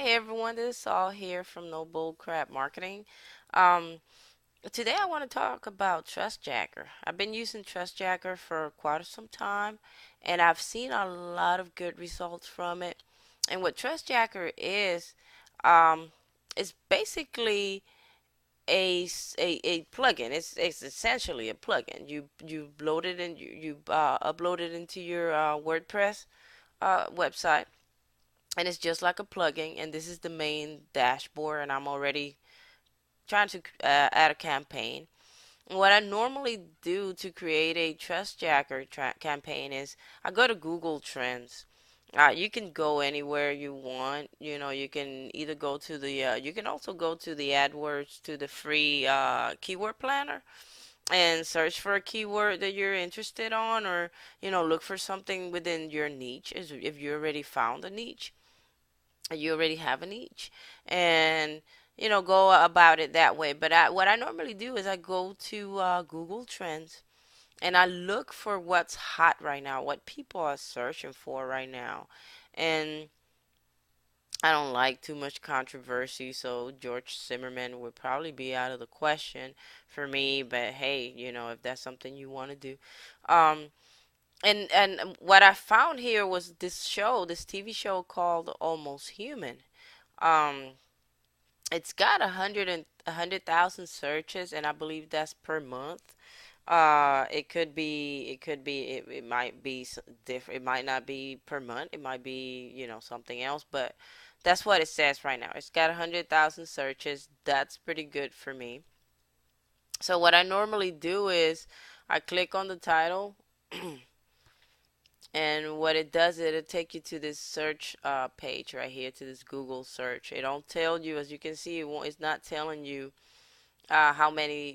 Hey everyone, this is Saul here from No Bull Crap Marketing. Um, Today I want to talk about TrustJacker. I've been using TrustJacker for quite some time, and I've seen a lot of good results from it. And what TrustJacker um, is basically a plugin. It's essentially a plugin. You load it and you upload it into your WordPress website, and it's just like a plugin. And this is the main dashboard, and I'm already trying to add a campaign. What I normally do to create a campaign is I go to Google Trends. You can go anywhere you want. You know, you can either go to you can also go to the AdWords, to the free keyword planner, and search for a keyword that you're interested on, or look for something within your niche, as if you already found a niche, you already have a niche, and go about it that way. But what I normally do is I go to Google Trends, and I look for what's hot right now, what people are searching for right now. And I don't like too much controversy, so George Zimmerman would probably be out of the question for me. But hey, if that's something you want to do. um and what I found here was this TV show called Almost Human. um it's got 100,000 searches, and I believe that's per month. It might be different. It might not be per month. It might be, something else, but that's what it says right now. It's got 100,000 searches. That's pretty good for me. So what I normally do is I click on the title, and what it does, it'll take you to this search page right here, to this Google search. It don't tell you, as you can see, it's not telling you how many,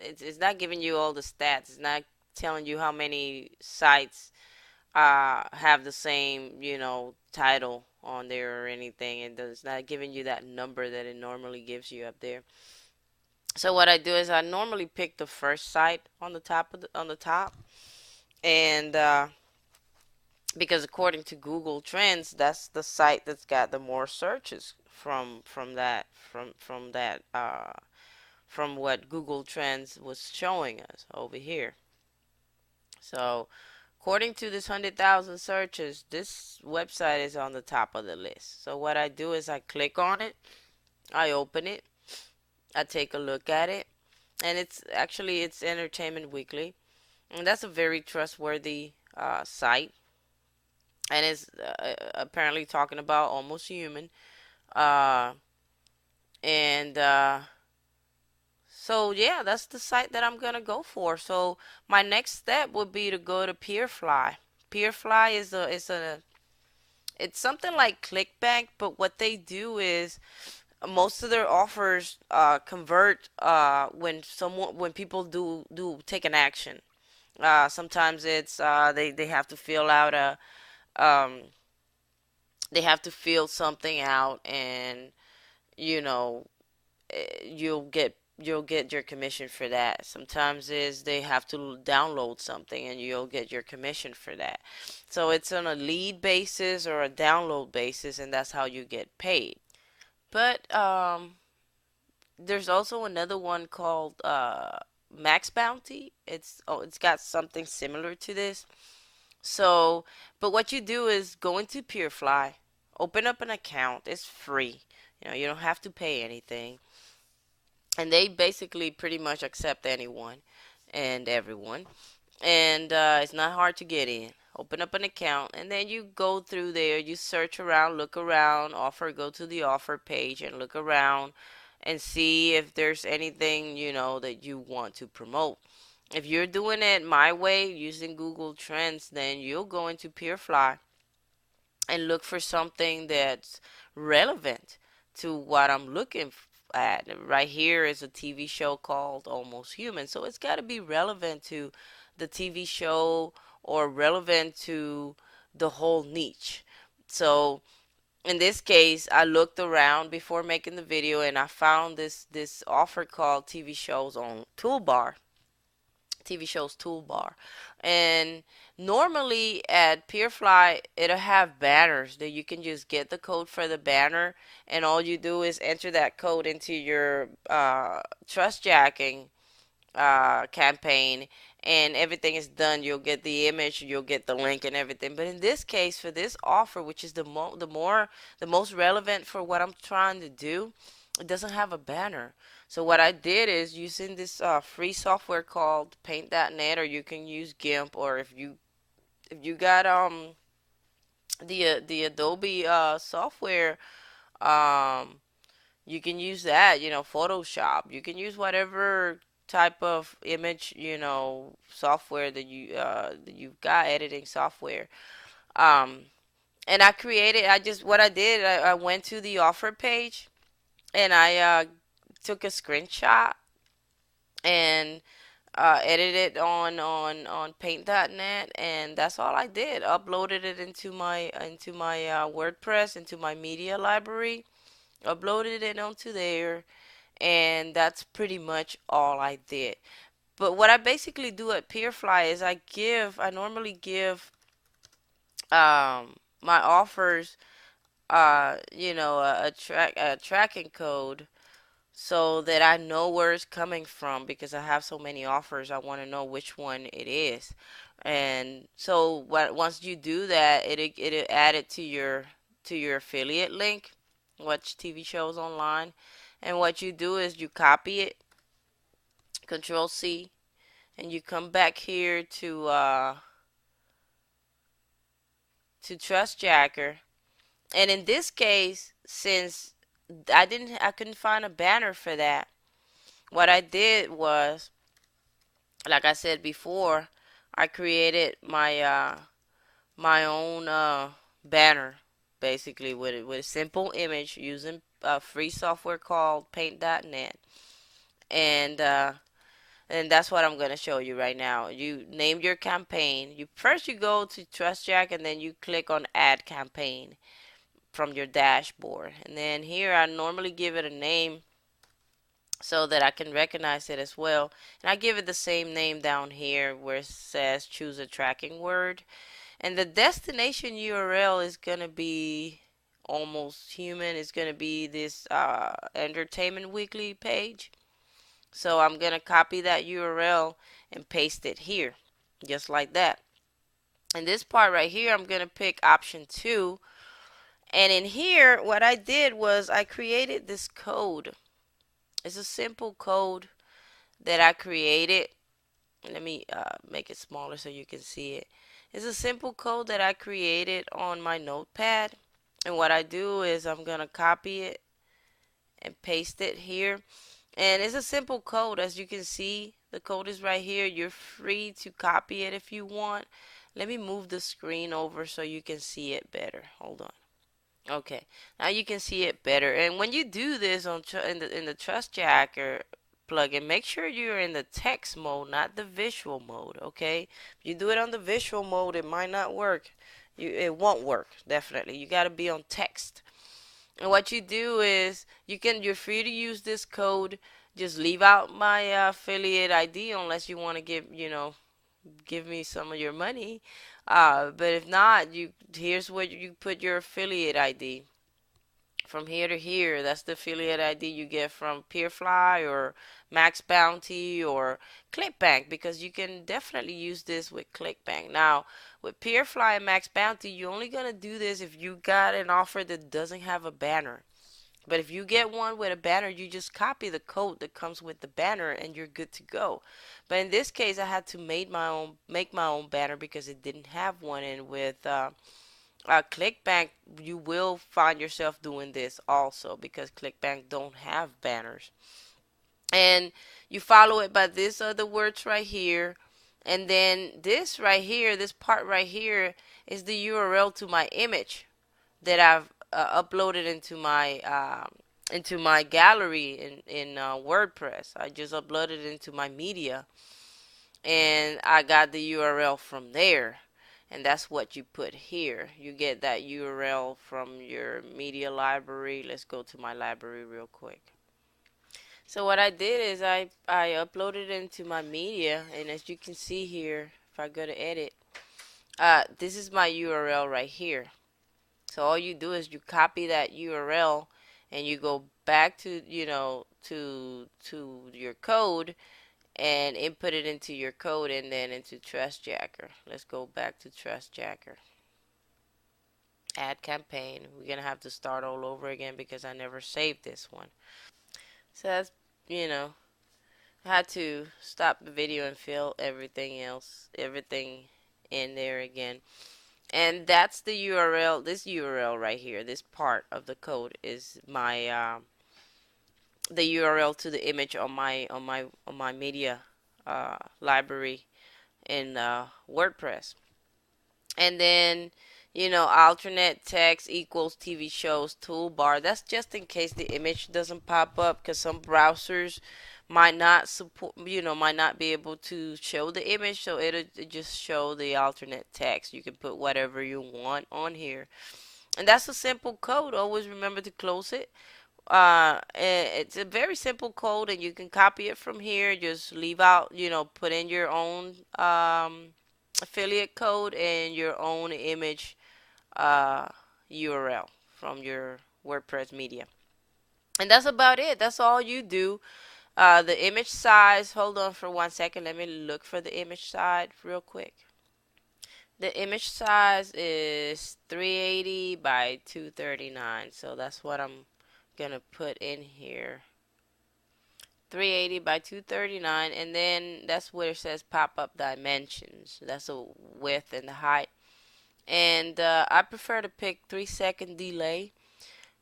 it's not giving you all the stats. It's not telling you how many sites have the same, title on there or anything. It's not giving you that number that it normally gives you up there. So what I do is I normally pick the first site on the top on the top, and because according to Google Trends, that's the site that's got the more searches from what Google Trends was showing us over here. So, according to this 100,000 searches, this website is on the top of the list. So, what I do is I click on it, I open it, I take a look at it, and it's Entertainment Weekly, and that's a very trustworthy site, and it's apparently talking about Almost Human, uh, and so yeah, that's the site that I'm gonna go for. So my next step would be to go to Peerfly. Peerfly it's something like ClickBank, but what they do is most of their offers convert when people do take an action. Sometimes it's they have to fill out a um, they have to fill something out, and you know you'll get your commission for that. Sometimes is they have to download something, and you'll get your commission for that. So it's on a lead basis or a download basis, and that's how you get paid. But there's also another one called Max Bounty. It's got something similar to this. So, but what you do is go into Purefly, open up an account. It's free. You don't have to pay anything, and they basically pretty much accept anyone and everyone. And it's not hard to get in. Open up an account, and then you go through there. You search around, look around, go to the offer page and look around and see if there's anything that you want to promote. If you're doing it my way using Google Trends, then you'll go into Peerfly and look for something that's relevant to what I'm looking at. Right here is a TV show called Almost Human, so it's got to be relevant to the TV show or relevant to the whole niche. So in this case, I looked around before making the video, and I found this offer called TV shows on Toolbar. TV shows toolbar. And normally at Peerfly, it'll have banners that you can just get the code for the banner, and all you do is enter that code into your trust jacking campaign, and everything is done. You'll get the image, you'll get the link and everything. But in this case, for this offer, which is the most relevant for what I'm trying to do, it doesn't have a banner. So what I did is using this free software called Paint.net, or you can use GIMP, or if you got the Adobe software, um you can use that, Photoshop. You can use whatever type of image, software that you've got, editing software. Um, and I just what I did, I went to the offer page, and I took a screenshot and edited it on Paint.net, and that's all I did. Uploaded it into my WordPress, into my media library, uploaded it onto there, and that's pretty much all I did. But what I basically do at Peerfly is I normally give my offers a tracking code, so that I know where it's coming from, because I have so many offers. I want to know which one it is. And so once you do that, it add it to your affiliate link, watch TV shows online. And what you do is you copy it, Control C, and you come back here to TrustJacker. And in this case, since I couldn't find a banner for that, what I did was, like I said before, I created my own banner, basically with a simple image using free software called Paint.net, and that's what I'm gonna show you right now. You name your campaign. You go to TrustJack, and then you click on Add Campaign from your dashboard, and then here I normally give it a name so that I can recognize it as well. And I give it the same name down here where it says choose a tracking word. And the destination URL is going to be Almost Human. It's going to be this Entertainment Weekly page. So I'm going to copy that URL and paste it here, just like that. And this part right here, I'm going to pick option 2. And in here, what I did was I created this code. It's a simple code that I created. Let me make it smaller so you can see it. It's a simple code that I created on my notepad. And what I do is I'm going to copy it and paste it here. And it's a simple code. As you can see, the code is right here. You're free to copy it if you want. Let me move the screen over so you can see it better. Hold on. Okay, now you can see it better. And when you do this in the TrustJacker plugin, make sure you're in the text mode, not the visual mode. Okay, if you do it on the visual mode, it might not work. It won't work, definitely. You got to be on text. And what you do is you're free to use this code. Just leave out my affiliate ID unless you want to give me some of your money. But if not, here's where you put your affiliate ID. From here to here, that's the affiliate ID you get from Peerfly or Max Bounty or ClickBank, because you can definitely use this with ClickBank. Now, with Peerfly and Max Bounty, you're only going to do this if you got an offer that doesn't have a banner. But if you get one with a banner, you just copy the code that comes with the banner and you're good to go. But in this case, I had to make my own banner because it didn't have one. And with ClickBank, you will find yourself doing this also, because ClickBank don't have banners. And you follow it by this other words right here. And then this right here, this part right here, is the URL to my image that I've uploaded into my gallery in WordPress. I just uploaded it into my media, and I got the URL from there. And that's what you put here. You get that URL from your media library. Let's go to my library real quick. So what I did is I uploaded it into my media, and as you can see here, if I go to edit, this is my URL right here. So all you do is you copy that URL and you go back to, to your code and input it into your code and then into TrustJacker. Let's go back to TrustJacker. Add campaign. We're gonna have to start all over again because I never saved this one. So that's, you know, I had to stop the video and fill everything in there again. And that's the URL. This URL right here, this part of the code is my the URL to the image on my media library in WordPress. And then, alternate text equals TV shows toolbar. That's just in case the image doesn't pop up, because some browsers might not support, might not be able to show the image, so it'll just show the alternate text. You can put whatever you want on here. And that's a simple code. Always remember to close it. It's a very simple code, and you can copy it from here. Just leave out, put in your own affiliate code and your own image URL from your WordPress media. And that's about it. That's all you do. The image size, hold on for 1 second. Let me look for the image size real quick. The image size is 380 by 239. So that's what I'm going to put in here. 380 by 239, and then that's where it says pop-up dimensions. That's the width and the height. And I prefer to pick 3-second delay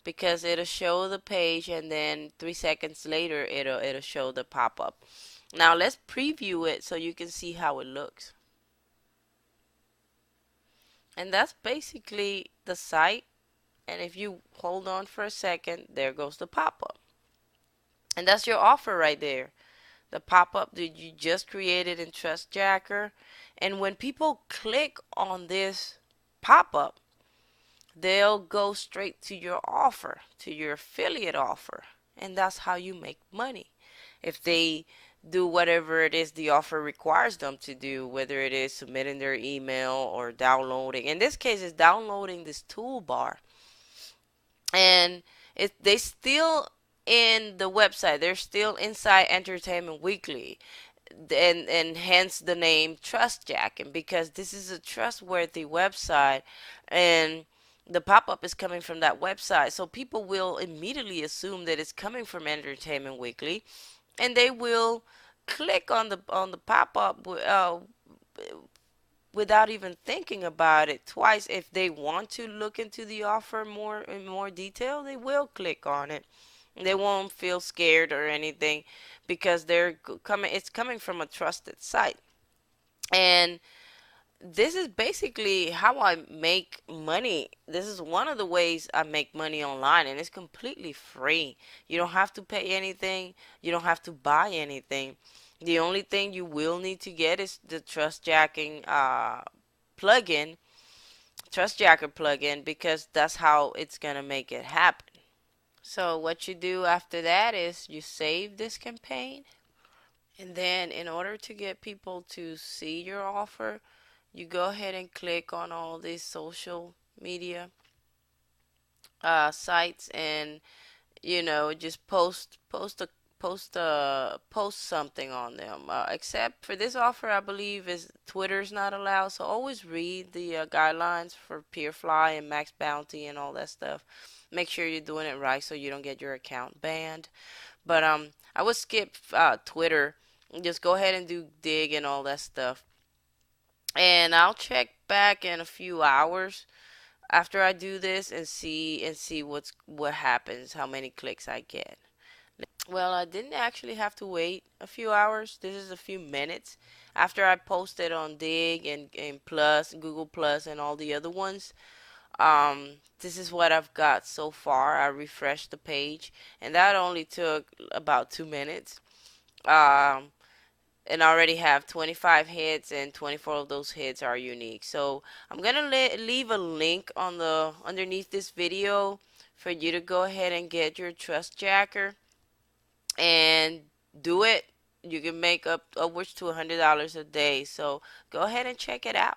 because it'll show the page, and then 3 seconds later it'll show the pop-up. Now let's preview it so you can see how it looks. And that's basically the site. And if you hold on for a second, there goes the pop-up. And that's your offer right there. The pop-up that you just created in TrustJacker. And when people click on this pop-up, they'll go straight to your offer, to your affiliate offer. And that's how you make money. If they do whatever it is the offer requires them to do, whether it is submitting their email or downloading. In this case, it's downloading this toolbar. And they still in the website. They're still inside Entertainment Weekly. And hence the name TrustJack, because this is a trustworthy website, and the pop-up is coming from that website, so people will immediately assume that it's coming from Entertainment Weekly, and they will click on the pop-up without even thinking about it twice. If they want to look into the offer in more detail, they will click on it. They won't feel scared or anything because it's coming from a trusted site. And this is basically how I make money. This is one of the ways I make money online, and it's completely free. You don't have to pay anything. You don't have to buy anything. The only thing you will need to get is the TrustJacker plugin, TrustJacker plugin, because that's how it's gonna make it happen. So what you do after that is you save this campaign, and then in order to get people to see your offer, you go ahead and click on all these social media sites, and just post something on them. Except for this offer, I believe is Twitter's not allowed. So always read the guidelines for Peerfly and Max Bounty and all that stuff. Make sure you're doing it right so you don't get your account banned. But I would skip Twitter and just go ahead and do Dig and all that stuff. And I'll check back in a few hours after I do this and see what happens, how many clicks I get. Well, I didn't actually have to wait a few hours. This is a few minutes after I posted on Dig and Plus, Google Plus, and all the other ones. This is what I've got so far. I refreshed the page, and that only took about 2 minutes. Um, and I already have 25 hits, and 24 of those hits are unique. So I'm gonna leave a link on the underneath this video for you to go ahead and get your TrustJacker. and do it. You can make up upwards to $100 a day. So go ahead and check it out.